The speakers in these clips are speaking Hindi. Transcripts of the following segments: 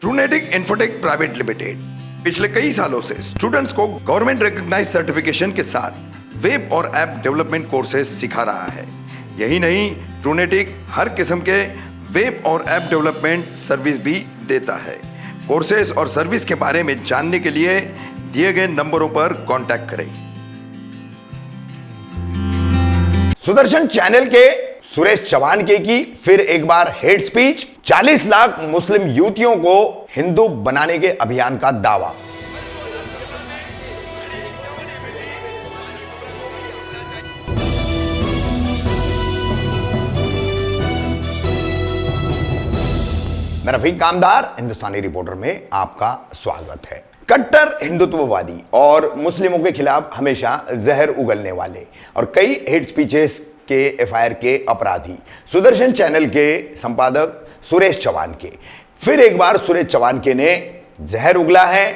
ट्रूनेटिक इन्फोटेक प्राइवेट लिमिटेड पिछले कई सालों से स्टूडेंट्स को गवर्नमेंट रिकॉग्नाइज्ड सर्टिफिकेशन के साथ वेब और ऐप डेवलपमेंट कोर्सेज सिखा रहा है। यही नहीं, ट्रूनेटिक हर किस्म के वेब और ऐप डेवलपमेंट सर्विस भी देता है। कोर्सेज और सर्विस के बारे में जानने के लिए दिए गए नंबरों पर कांटेक्ट करें। सुदर्शन चैनल के सुरेश चौहान की फिर एक बार हेट स्पीच, 40 लाख मुस्लिम युवतियों को हिंदू बनाने के अभियान का दावा। मैं रफीक कामदार हिंदुस्तानी रिपोर्टर में आपका स्वागत है। कट्टर हिंदुत्ववादी और मुस्लिमों के खिलाफ हमेशा जहर उगलने वाले और कई हेट स्पीचेस के एफआईआर के अपराधी सुदर्शन चैनल के संपादक सुरेश चौहान के फिर एक बार सुरेश चौहान के ने जहर उगला है।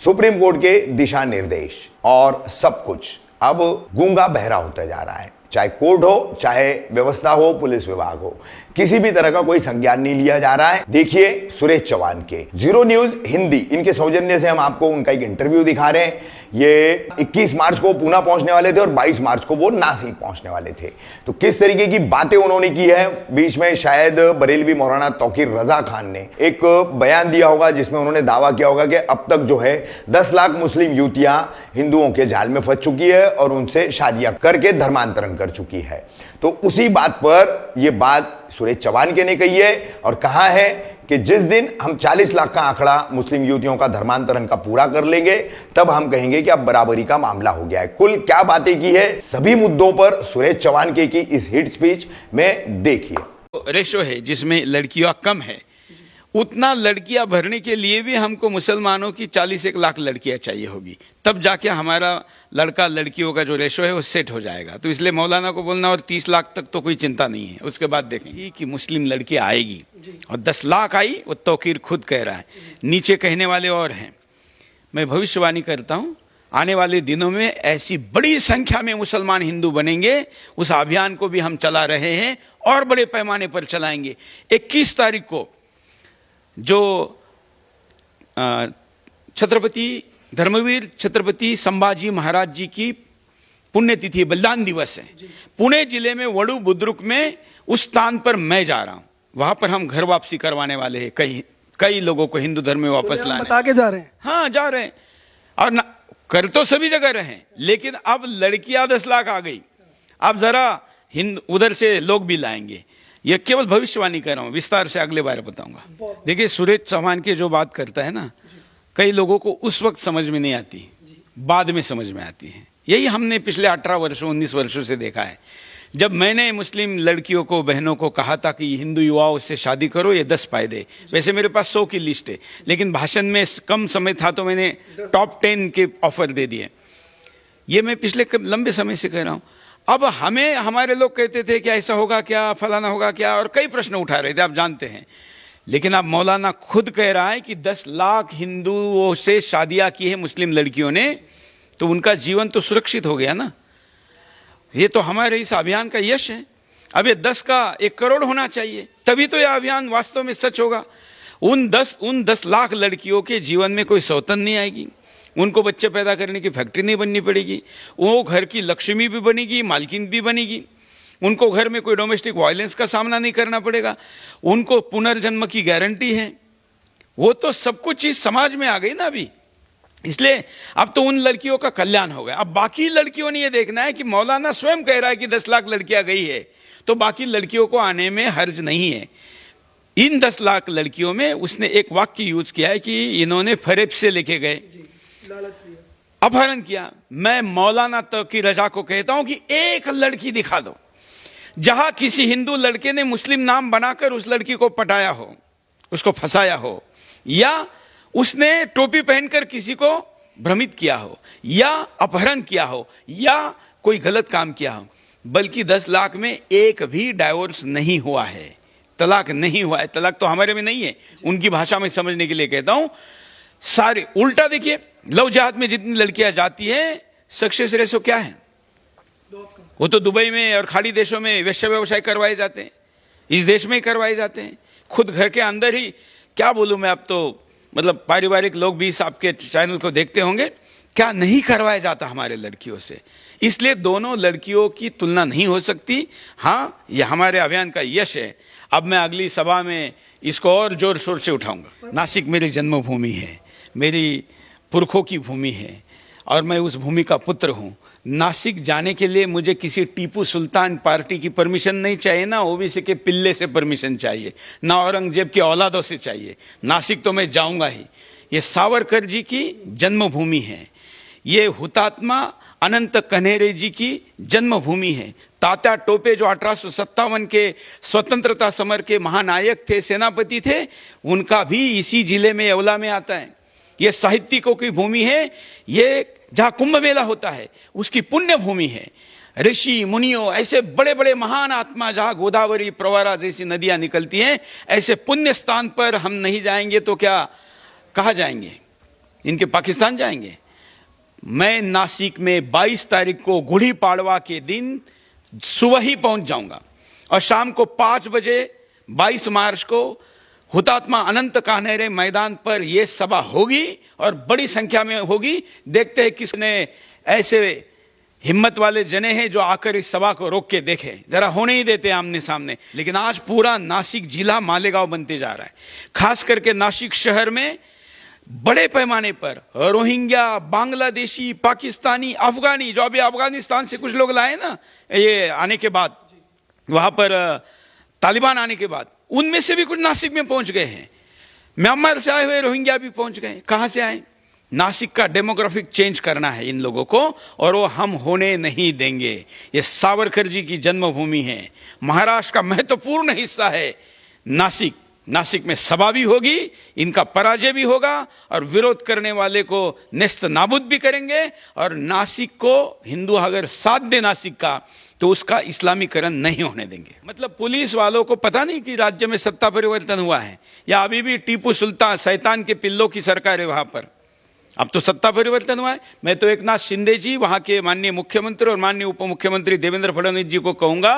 सुप्रीम कोर्ट के दिशा निर्देश और सब कुछ अब गूंगा बहरा होता जा रहा है। चाहे कोर्ट हो, चाहे व्यवस्था हो, पुलिस विभाग हो, किसी भी तरह का कोई संज्ञान नहीं लिया जा रहा है। देखिए सुरेश चौहान के जीरो न्यूज हिंदी, इनके सौजन्य से हम आपको उनका एक इंटरव्यू दिखा रहे हैं। ये 21 मार्च को पूना पहुंचने वाले थे और 22 मार्च को वो नासिक पहुंचने वाले थे। तो किस तरीके की बातें उन्होंने की है, बीच में शायद बरेलवी मौलाना तौकीर रजा खान ने एक बयान दिया होगा जिसमें उन्होंने दावा किया होगा कि अब तक जो है 10 लाख मुस्लिम युवतियां हिंदुओं के जाल में फंस चुकी है और उनसे शादियां करके धर्मांतरण कर चुकी है। तो उसी बात पर यह बात सुरेश चौहान के ने कही है और कहा है कि जिस दिन हम 40 लाख का आंकड़ा मुस्लिम युवतियों का धर्मांतरण का पूरा कर लेंगे तब हम कहेंगे कि अब बराबरी का मामला हो गया है। कुल क्या बातें की है सभी मुद्दों पर सुरेश चौहान के की इस हिट स्पीच में देखिए। रेशो है जिसमें लड़कियां कम है, उतना लड़कियां भरने के लिए भी हमको मुसलमानों की 41 लाख लड़कियां चाहिए होगी, तब जाके हमारा लड़का लड़कियों का जो रेशो है वो सेट हो जाएगा। तो इसलिए मौलाना को बोलना और 30 लाख तक तो कोई चिंता नहीं है, उसके बाद देखेंगे कि मुस्लिम लड़की आएगी और 10 लाख आई, वो तौकीर खुद कह रहा है, नीचे कहने वाले और हैं। मैं भविष्यवाणी करता हूँ आने वाले दिनों में ऐसी बड़ी संख्या में मुसलमान हिंदू बनेंगे, उस अभियान को भी हम चला रहे हैं और बड़े पैमाने पर चलाएंगे। 21 तारीख को जो छत्रपति धर्मवीर छत्रपति संभाजी महाराज जी की पुण्यतिथि बलिदान दिवस है, पुणे जिले में वडू बुद्रुक में उस स्थान पर मैं जा रहा हूं। वहां पर हम घर वापसी करवाने वाले हैं, कई लोगों को हिंदू धर्म में वापस लाने बता के जा रहे हैं। हाँ जा रहे हैं और ना कर तो सभी जगह रहे हैं, लेकिन अब लड़कियां 10 लाख आ गई, अब जरा उधर से लोग भी लाएंगे। यह केवल भविष्यवाणी कर रहा हूं, विस्तार से अगले बार बताऊंगा। देखिए सुरेश चौहान की जो बात करता है ना, कई लोगों को उस वक्त समझ में नहीं आती, बाद में समझ में आती है। यही हमने पिछले 18 वर्षों 19 वर्षों से देखा है। जब मैंने मुस्लिम लड़कियों को, बहनों को कहा था कि हिंदू युवाओं से शादी करो, ये 10 फायदे, वैसे मेरे पास 100 की लिस्ट है, लेकिन भाषण में कम समय था तो मैंने टॉप 10 के ऑफर दे दिए। ये मैं पिछले लंबे समय से कह रहा हूं। अब हमें हमारे लोग कहते थे कि ऐसा होगा क्या, फलाना होगा क्या, और कई प्रश्न उठा रहे थे, आप जानते हैं। लेकिन अब मौलाना खुद कह रहा है कि 10 लाख हिंदुओं से शादियां की है मुस्लिम लड़कियों ने, तो उनका जीवन तो सुरक्षित हो गया ना। ये तो हमारे इस अभियान का यश है। अब ये 10 का 1 करोड़ होना चाहिए, तभी तो यह अभियान वास्तव में सच होगा। उन 10 लाख लड़कियों के जीवन में कोई सौतन नहीं आएगी, उनको बच्चे पैदा करने की फैक्ट्री नहीं बननी पड़ेगी, वो घर की लक्ष्मी भी बनेगी, मालकिन भी बनेगी, उनको घर में कोई डोमेस्टिक वायलेंस का सामना नहीं करना पड़ेगा, उनको पुनर्जन्म की गारंटी है। वो तो सब कुछ चीज समाज में आ गई ना अभी, इसलिए अब तो उन लड़कियों का कल्याण हो गया। अब बाकी लड़कियों ने ये देखना है कि मौलाना स्वयं कह रहा है कि 10 लाख लड़कियां गई है, तो बाकी लड़कियों को आने में हर्ज नहीं है। इन 10 लाख लड़कियों में उसने एक वाक्य यूज किया है कि इन्होंने फरेब से लेके गए, अपहरण किया। मैं मौलाना तौकीर रजा को कहता हूं कि एक लड़की दिखा दो जहां किसी हिंदू लड़के ने मुस्लिम नाम बनाकर उस लड़की को पटाया हो, उसको फंसाया हो, या उसने टोपी पहनकर किसी को भ्रमित किया हो, या अपहरण किया हो, या कोई गलत काम किया हो। बल्कि 10 लाख में एक भी डाइवोर्स नहीं हुआ है, तलाक नहीं हुआ है। तलाक तो हमारे में नहीं है, उनकी भाषा में समझने के लिए कहता हूं। सारे उल्टा देखिए, लव जिहाद में जितनी लड़कियां जाती हैं, सक्सेस रेशो क्या है? वो तो दुबई में और खाड़ी देशों में वैश्य व्यवसाय करवाए जाते हैं, इस देश में ही करवाए जाते हैं। खुद घर के अंदर ही क्या बोलूं मैं, अब तो मतलब पारिवारिक लोग भी इस आपके चैनल को देखते होंगे, क्या नहीं करवाया जाता हमारे लड़कियों से। इसलिए दोनों लड़कियों की तुलना नहीं हो सकती। हाँ, ये हमारे अभियान का यश है। अब मैं अगली सभा में इसको और जोर शोर से उठाऊंगा। नासिक मेरी जन्मभूमि है, मेरी पुरखों की भूमि है और मैं उस भूमि का पुत्र हूँ। नासिक जाने के लिए मुझे किसी टीपू सुल्तान पार्टी की परमिशन नहीं चाहिए, ना ओबीसी के पिल्ले से परमिशन चाहिए, ना औरंगजेब की औलादों से चाहिए। नासिक तो मैं जाऊंगा ही। ये सावरकर जी की जन्मभूमि है, ये हुतात्मा अनंत कन्हेरे जी की जन्मभूमि है। तात्या टोपे जो 1857 के स्वतंत्रता समर के महानायक थे, सेनापति थे, उनका भी इसी जिले में येवला में आता है। ये साहित्यिकों की भूमि है, ये जहाँ कुंभ मेला होता है उसकी पुण्य भूमि है। ऋषि मुनियों, ऐसे बड़े बड़े महान आत्मा, जहाँ गोदावरी प्रवरा जैसी नदियां निकलती हैं, ऐसे पुण्य स्थान पर हम नहीं जाएंगे तो क्या कहाँ जाएंगे? इनके पाकिस्तान जाएंगे। मैं नासिक में 22 तारीख को गुड़ी पाड़वा के दिन सुबह ही पहुंच जाऊंगा और शाम को 5 बजे 22 मार्च को हुतात्मा अनंत कान्हेरे मैदान पर यह सभा होगी और बड़ी संख्या में होगी। देखते हैं किसने ऐसे हिम्मत वाले जने हैं जो आकर इस सभा को रोक के देखें। जरा होने ही देते आमने सामने। लेकिन आज पूरा नासिक जिला मालेगांव बनते जा रहा है। खास करके नासिक शहर में बड़े पैमाने पर रोहिंग्या, बांग्लादेशी, पाकिस्तानी, अफगानी, जो अभी अफगानिस्तान से कुछ लोग लाए ना ये आने के बाद, वहां पर तालिबान आने के बाद, उनमें से भी कुछ नासिक में पहुंच गए हैं। म्यांमार से आए हुए रोहिंग्या भी पहुंच गए। कहां से आए? नासिक का डेमोग्राफिक चेंज करना है इन लोगों को और वो हम होने नहीं देंगे। ये सावरकर जी की जन्मभूमि है, महाराष्ट्र का महत्वपूर्ण हिस्सा है नासिक। नासिक में सभा भी होगी, इनका पराजय भी होगा और विरोध करने वाले को नेस्त नाबूद भी करेंगे। और नासिक को हिंदू अगर साथ दे नासिक का, तो उसका इस्लामीकरण नहीं होने देंगे। मतलब पुलिस वालों को पता नहीं कि राज्य में सत्ता परिवर्तन हुआ है या अभी भी टीपू सुल्तान शैतान के पिल्लों की सरकार है वहां पर। अब तो सत्ता परिवर्तन हुआ है। मैं तो एकनाथ शिंदे जी, वहां के माननीय मुख्यमंत्री और माननीय उप मुख्यमंत्री देवेंद्र फडणवीस जी को कहूंगा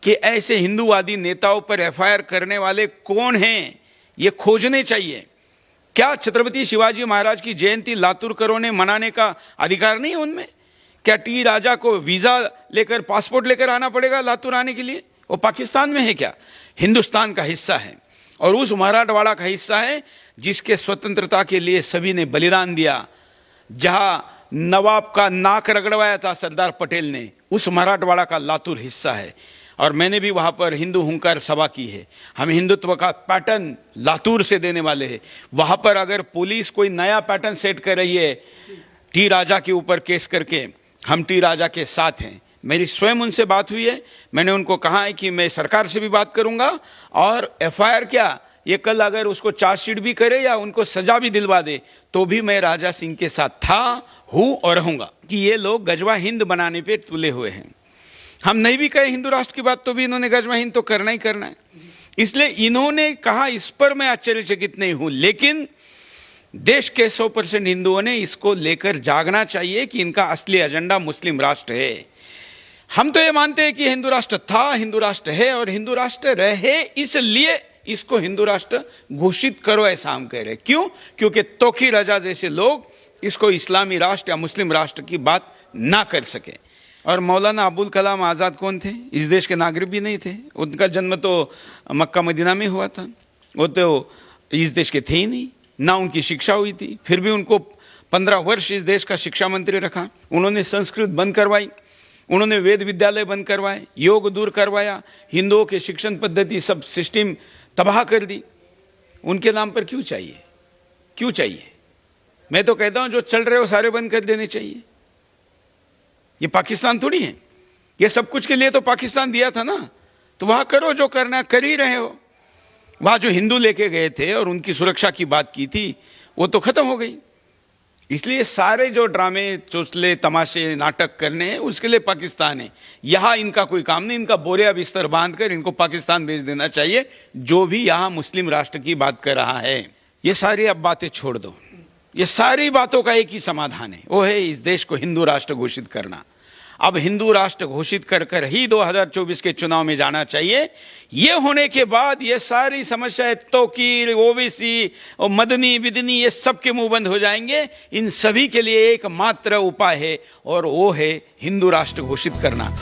कि ऐसे हिंदूवादी नेताओं पर एफआईआर करने वाले कौन हैं, ये खोजने चाहिए। क्या छत्रपति शिवाजी महाराज की जयंती लातूरकरों ने मनाने का अधिकार नहीं है उनमें? क्या टी राजा को वीजा लेकर, पासपोर्ट लेकर आना पड़ेगा लातूर आने के लिए? वो पाकिस्तान में है क्या? हिंदुस्तान का हिस्सा है और उस मराठवाड़ा का हिस्सा है जिसके स्वतंत्रता के लिए सभी ने बलिदान दिया। जहां नवाब का नाक रगड़वाया था सरदार पटेल ने, उस मराठवाड़ा का लातूर हिस्सा है। और मैंने भी वहां पर हिंदू हुंकार सभा की है। हम हिंदुत्व का पैटर्न लातूर से देने वाले हैं। वहां पर अगर पुलिस कोई नया पैटर्न सेट कर रही है टी राजा के ऊपर केस करके, हम टी राजा के साथ हैं। मेरी स्वयं उनसे बात हुई है। मैंने उनको कहा है कि मैं सरकार से भी बात करूंगा और एफआईआर क्या, ये कल अगर उसको चार्जशीट भी करे या उनको सजा भी दिलवा दे तो भी मैं राजा सिंह के साथ था, हूं और रहूंगा। कि ये लोग गजवा हिंद बनाने पे तुले हुए हैं। हम नहीं भी कहे हिंदू राष्ट्र की बात तो भी इन्होंने गजवा हिंद तो करना ही करना है। इसलिए इन्होंने कहा, इस पर मैं आश्चर्यचकित नहीं हूं। लेकिन देश के 100% हिंदुओं ने इसको लेकर जागना चाहिए कि इनका असली एजेंडा मुस्लिम राष्ट्र है। हम तो ये मानते हैं कि हिंदू राष्ट्र था, हिंदू राष्ट्र है और हिंदू राष्ट्र रहे, इसलिए इसको हिंदू राष्ट्र घोषित करो, ऐसा हम कह रहे। क्यों? क्योंकि तोखी रजा जैसे लोग इसको इस्लामी राष्ट्र या मुस्लिम राष्ट्र की बात ना कर सके। और मौलाना अबुल कलाम आज़ाद कौन थे? इस देश के नागरिक भी नहीं थे। उनका जन्म तो मक्का मदीना में हुआ था। वो तो इस देश के थे ही नहीं, ना उनकी शिक्षा हुई थी। फिर भी उनको 15 वर्ष इस देश का शिक्षा मंत्री रखा। उन्होंने संस्कृत बंद करवाई, उन्होंने वेद विद्यालय बंद करवाए, योग दूर करवाया, हिंदुओं के शिक्षण पद्धति सब सिस्टम तबाह कर दी। उनके नाम पर क्यों चाहिए? क्यों चाहिए? मैं तो कहता हूं जो चल रहे हो सारे बंद कर देने चाहिए। ये पाकिस्तान थोड़ी है। ये सब कुछ के लिए तो पाकिस्तान दिया था ना, तो वहां करो जो करना, कर ही रहे हो। वहां जो हिंदू लेके गए थे और उनकी सुरक्षा की बात की थी वो तो खत्म हो गई। इसलिए सारे जो ड्रामे, चोचले, तमाशे, नाटक करने हैं उसके लिए पाकिस्तान है। यहां इनका कोई काम नहीं। इनका बोरिया बिस्तर बांधकर इनको पाकिस्तान भेज देना चाहिए, जो भी यहां मुस्लिम राष्ट्र की बात कर रहा है। ये सारी अब बातें छोड़ दो। ये सारी बातों का एक ही समाधान है, वो है इस देश को हिंदू राष्ट्र घोषित करना। अब हिंदू राष्ट्र घोषित कर कर ही 2024 के चुनाव में जाना चाहिए। ये होने के बाद ये सारी समस्याएं तौकीर, ओबीसी और मदनी विदनी ये सब के मुंह बंद हो जाएंगे। इन सभी के लिए एकमात्र उपाय है और वो है हिंदू राष्ट्र घोषित करना।